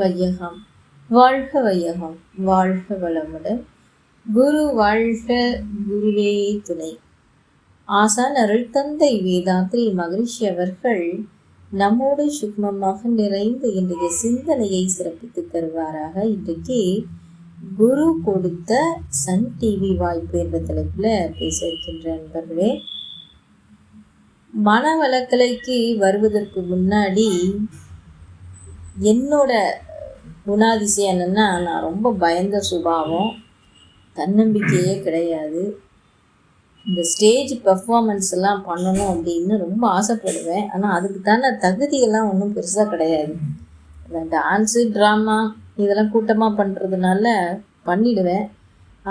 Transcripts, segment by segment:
வையகம், வாழ்க வையகம், வாழ்க வளமுடன். குரு வாழ்க, குருவே துணை. ஆசான் அருள் தந்தை வேதாத்ரி மகரிஷி அவர்கள் நம்மோடு சுக்மமாக நிறைந்து இன்றைய சிந்தனையை சிறப்பித்து தருவாராக. இன்றைக்கு குரு கொடுத்த சன் டிவி வாய்ப்பு என்ற தலைப்பில் பேச இருக்கின்ற நண்பர்களே, மனவளக்கலைக்கு வருவதற்கு முன்னாடி என்னோட குணாதிசயம் என்னென்னா, நான் ரொம்ப பயந்த சுபாவம், தன்னம்பிக்கையே கிடையாது. இந்த ஸ்டேஜ் பெர்ஃபார்மன்ஸ் எல்லாம் பண்ணணும் அப்படின்னு ரொம்ப ஆசைப்படுவேன். ஆனால் அதுக்கு தானே தகுதியெல்லாம் ஒன்றும் பெருசாக கிடையாது. இந்த டான்ஸு, ட்ராமா இதெல்லாம் கூட்டமாக பண்ணுறதுனால பண்ணிடுவேன்.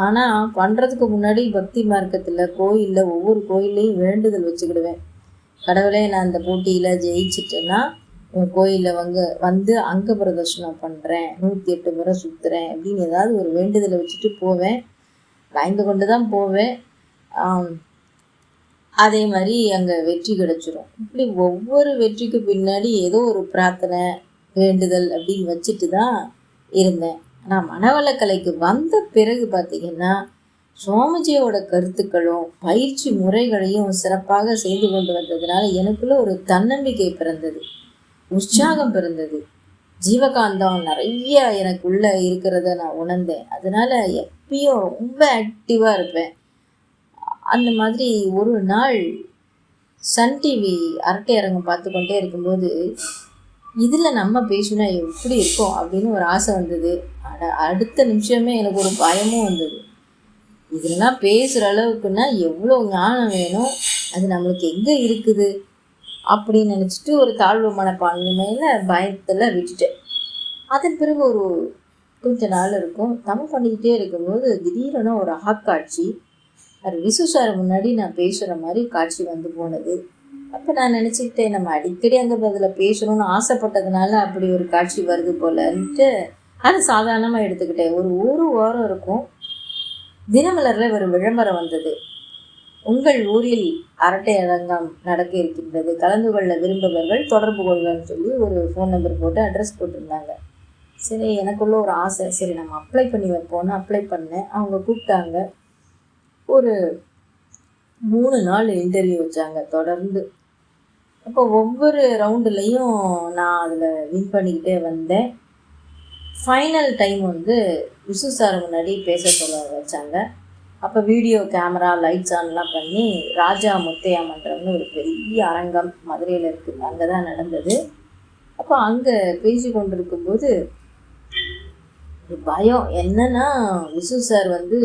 ஆனால் பண்ணுறதுக்கு முன்னாடி பக்தி மார்க்கத்தில் கோயிலில் ஒவ்வொரு கோயில்லையும் வேண்டுதல் வச்சுக்கிடுவேன். கடவுளே, நான் இந்த போட்டியில் ஜெயிச்சிட்டேன்னா உன் கோயிலில் வந்து அங்க பிரதர்ஷனம் பண்ணுறேன், 108 முறை சுற்றுறேன் அப்படின்னு ஏதாவது ஒரு வேண்டுதலை வச்சுட்டு போவேன். பயந்து கொண்டு தான் போவேன். அதே மாதிரி அங்கே வெற்றி கிடச்சிரும். இப்படி ஒவ்வொரு வெற்றிக்கு பின்னாடி ஏதோ ஒரு பிரார்த்தனை, வேண்டுதல் அப்படின்னு வச்சுட்டு தான் இருந்தேன். ஆனால் மனவளக்கலைக்கு வந்த பிறகு பார்த்திங்கன்னா, சுவாமிஜியோட கருத்துக்களும் பயிற்சி முறைகளையும் சிறப்பாக செய்து கொண்டு வந்ததுனால எனக்குள்ள ஒரு தன்னம்பிக்கை பிறந்தது, உற்சாகம் பிறந்தது, ஜீவகாந்தம் நிறைய எனக்குள்ள இருக்கிறத நான் உணர்ந்தேன். அதனால எப்பயும் ரொம்ப ஆக்டிவாக இருப்பேன். அந்த மாதிரி ஒரு நாள் சன் டிவி அரட்டை அரங்கம் பார்த்து கொண்டே இருக்கும்போது இதில் நம்ம பேசினா எப்படி இருக்கும் அப்படின்னு ஒரு ஆசை வந்தது. அடுத்த நிமிஷமே எனக்கு ஒரு பயமும் வந்தது. இதெல்லாம் பேசுகிற அளவுக்குன்னா எவ்வளோ ஞானம் வேணும், அது நம்மளுக்கு எங்கே இருக்குது அப்படின்னு நினச்சிட்டு ஒரு தாழ்வு மனப்பான்மையில் பயத்தில் விட்டுட்டேன். அதன் பிறகு ஒரு கொஞ்ச நாள் இருக்கும், தமிழ் பண்ணிக்கிட்டே இருக்கும்போது திடீரென ஒரு ஆட்காட்சி, அது விசு சார் முன்னாடி நான் பேசுகிற மாதிரி காட்சி வந்து போனது. அப்போ நான் நினச்சிக்கிட்டேன், நம்ம அடிக்கடி அங்கே அதில் பேசணும்னு ஆசைப்பட்டதுனால அப்படி ஒரு காட்சி வருது போலன்ட்டு அதை சாதாரணமாக எடுத்துக்கிட்டேன். ஒரு வாரம் இருக்கும், தினமலரில் ஒரு விளம்பரம் வந்தது. உங்கள் ஊரில் அரட்டை அரங்கம் நடக்க இருக்கின்றது, கலந்து கொள்ள விரும்புபவர்கள் தொடர்பு கொள்ளுன்னு சொல்லி ஒரு ஃபோன் நம்பர் போட்டு அட்ரஸ் போட்டிருந்தாங்க. சரி, எனக்குள்ள ஒரு ஆசை, சரி நம்ம அப்ளை பண்ணி வைப்போன்னு அப்ளை பண்ணேன். அவங்க கூப்பிட்டாங்க. ஒரு 3 நாள் இன்டர்வியூ வச்சாங்க தொடர்ந்து. அப்போ ஒவ்வொரு ரவுண்டுலேயும் நான் அதில் வின் பண்ணிக்கிட்டே வந்தேன். ஃபைனல் டைம் வந்து விசு சார் முன்னாடி பேச சொல்ல வச்சாங்க. அப்போ வீடியோ கேமரா லைட்ஸ் ஆன்லாம் பண்ணி ராஜா முத்தையா மன்றம்னு ஒரு பெரிய அரங்கம் மதுரையில் இருக்குது, அங்கே தான் நடந்தது. அப்போ அங்கே பேசி கொண்டிருக்கும்போது ஒரு பயம் என்னன்னா, விசு சார் வந்து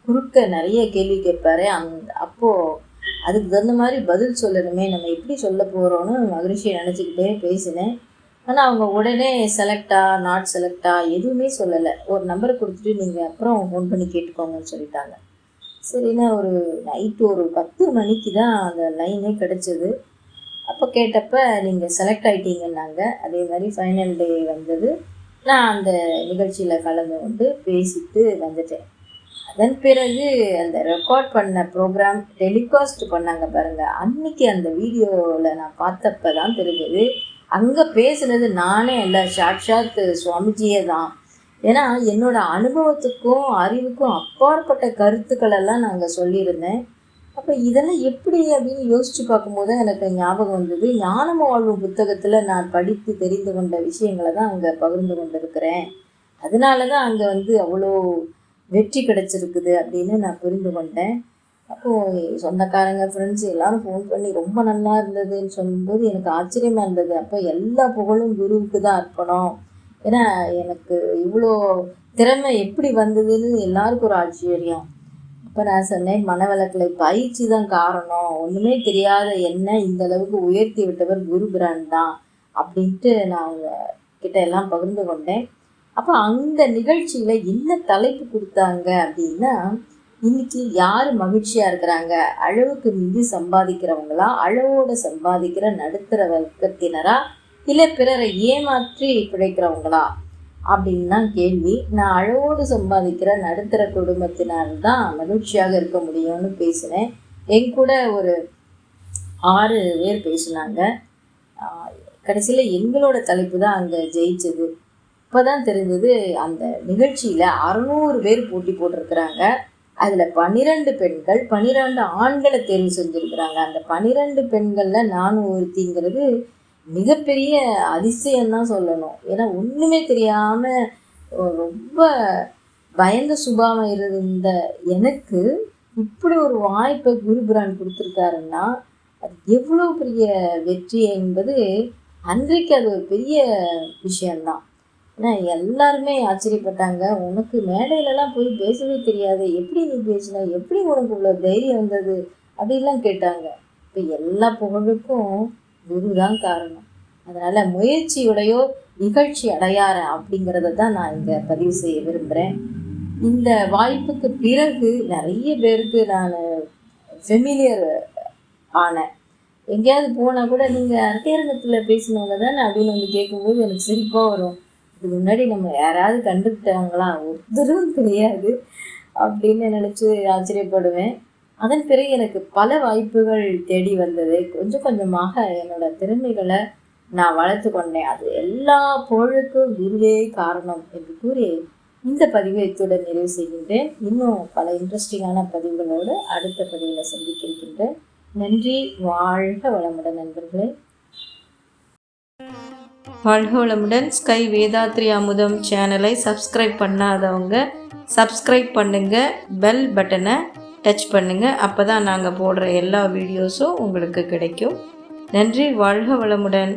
குறுக்க நிறைய கேள்வி கேட்பாரு. அப்போது அதுக்கு தகுந்த மாதிரி பதில் சொல்லணுமே, நம்ம எப்படி சொல்ல போகிறோன்னு மகிழ்ச்சியை நினச்சிக்கிட்டே பேசினேன். ஆனால் அவங்க உடனே செலக்டா நாட் செலக்டா எதுவுமே சொல்லலை. ஒரு நம்பரை கொடுத்துட்டு நீங்கள் அப்புறம் ஃபோன் பண்ணி கேட்டுக்கோங்கன்னு சொல்லிட்டாங்க. சரின்னா ஒரு நைட்டு ஒரு 10 மணிக்கு தான் அந்த லைனே கிடச்சிது. அப்போ கேட்டப்போ நீங்கள் செலக்ட் ஆகிட்டீங்கன்னாங்க. அதே மாதிரி ஃபைனல் டே வந்தது. நான் அந்த நிகழ்ச்சியில் கலந்து கொண்டு பேசிட்டு வந்துட்டேன். அதன் பிறகு அந்த ரெக்கார்ட் பண்ண ப்ரோக்ராம் டெலிகாஸ்ட் பண்ணாங்க பாருங்கள், அன்றைக்கி அந்த வீடியோவில் நான் பார்த்தப்போ தான் தெரிஞ்சது, அங்கே பேசுனது நானே இல்லை, சாட்சாத் சுவாமிஜியே தான். ஏன்னா என்னோடய அனுபவத்துக்கும் அறிவுக்கும் அப்பாற்பட்ட கருத்துக்களெல்லாம் நாங்கள் சொல்லியிருந்தேன். அப்போ இதெல்லாம் எப்படி அப்படின்னு யோசித்து பார்க்கும்போது எனக்கு ஞாபகம் வந்தது, ஞானம் வாழ்வும் புத்தகத்தில் நான் படித்து தெரிந்து கொண்ட விஷயங்களை தான் அங்கே பகிர்ந்து கொண்டிருக்கிறேன். அதனால தான் அங்கே வந்து அவ்வளோ வெற்றி கிடைச்சிருக்குது அப்படின்னு நான் புரிந்து கொண்டேன். அப்போது சொந்தக்காரங்க, ஃப்ரெண்ட்ஸ் எல்லோரும் ஃபோன் பண்ணி ரொம்ப நல்லா இருந்ததுன்னு சொல்லும்போது எனக்கு ஆச்சரியமாக இருந்தது. அப்போ எல்லா புகழும் குருவுக்கு தான் அர்ப்பணம். ஏன்னா எனக்கு இவ்வளோ திறமை எப்படி வந்ததுன்னு எல்லாருக்கும் ஒரு ஆச்சரியம். அப்போ நான் சொன்னேன், மனவளக்கலை பயிற்சி தான் காரணம், ஒன்றுமே தெரியாத என்ன இந்த அளவுக்கு உயர்த்தி விட்டவர் குரு பிரான் தான் அப்படின்ட்டு நான் அவங்க கிட்ட எல்லாம் பகிர்ந்து கொண்டேன். அப்போ அந்த நிகழ்ச்சியில் என்ன தலைப்பு கொடுத்தாங்க அப்படின்னா, இன்னைக்கு யார் மகிழ்ச்சியாக இருக்கிறாங்க, அளவுக்கு மீறி சம்பாதிக்கிறவங்களா, அளவோடு சம்பாதிக்கிற நடுத்தர வர்க்கத்தினரா, இல்லை பிறரை ஏமாற்றி பிழைக்கிறவங்களா அப்படின்னு தான் கேள்வி. நான் அளவோடு சம்பாதிக்கிற நடுத்தர குடும்பத்தினர் தான் மகிழ்ச்சியாக இருக்க முடியும்னு பேசினேன். என் கூட ஒரு 6 பேர் பேசினாங்க. கடைசியில் எங்களோட தலைப்பு தான் அங்கே ஜெயிச்சது. அப்போ தான் தெரிஞ்சது அந்த நிகழ்ச்சியில் 600 பேர் போட்டி போட்டிருக்கிறாங்க. அதில் 12 பெண்கள் 12 ஆண்களை தேர்வு செஞ்சுருக்கிறாங்க. அந்த 12 பெண்களில் நானும் ஒருத்திங்கிறது மிகப்பெரிய அதிசயம்தான் சொல்லணும். ஏன்னா ஒன்றுமே தெரியாமல் ரொம்ப பயந்த சுபாவம் இருந்த எனக்கு இப்படி ஒரு வாய்ப்பை குருபிரான் கொடுத்துருக்காருன்னா அது எவ்வளோ பெரிய வெற்றி என்பது அன்றைக்கு அது ஒரு பெரிய விஷயந்தான். ஏன்னா எல்லாருமே ஆச்சரியப்பட்டாங்க. உனக்கு மேடையிலலாம் போய் பேசவே தெரியாது, எப்படி நீ பேசின, எப்படி உனக்கு இவ்வளோ தைரியம் வந்தது அப்படின்லாம் கேட்டாங்க. இப்போ எல்லா புகழுக்கும் குரு தான் காரணம். அதனால் முயற்சியுடையோ நிகழ்ச்சி அடையாற அப்படிங்கிறத தான் நான் இங்கே பதிவு செய்ய விரும்புகிறேன். இந்த வாய்ப்புக்கு பிறகு நிறைய பேருக்கு நான் ஃபெமிலியர் ஆனேன். எங்கேயாவது போனால் கூட நீங்கள் அரட்டையரங்கத்தில் பேசினவங்க தானே அப்படின்னு வந்து கேட்கும்போது எனக்கு சிரிப்பாக வரும். இதுக்கு முன்னாடி நம்ம யாராவது கண்டுக்கிட்டாங்களா, ஒருத்தரும் தெரியாது அப்படின்னு நினச்சி ஆச்சரியப்படுவேன். அதன் பிறகு எனக்கு பல வாய்ப்புகள் தேடி வந்தது. கொஞ்சம் கொஞ்சமாக என்னோடய திறமைகளை நான் வளர்த்து கொண்டேன். அது எல்லா புகழுக்கும் குருவே காரணம் என்று கூறி இந்த பதிவை இத்துடன் நிறைவு செய்கின்றேன். இன்னும் பல இன்ட்ரெஸ்டிங்கான பதிவுகளோடு அடுத்த பதிவில் சந்திக்க இருக்கின்றேன். நன்றி. வாழ்க வளமுடன் நண்பர்களே. வாழ்க வளமுடன். ஸ்கை வேதாத்ரி அமுதம் சேனலை சப்ஸ்கிரைப் பண்ணாதவங்க சப்ஸ்கிரைப் பண்ணுங்கள், பெல் பட்டனை டச் பண்ணுங்கள். அப்போ தான் நாங்கள் போடுற எல்லா வீடியோஸும் உங்களுக்கு கிடைக்கும். நன்றி. வாழ்க வளமுடன்.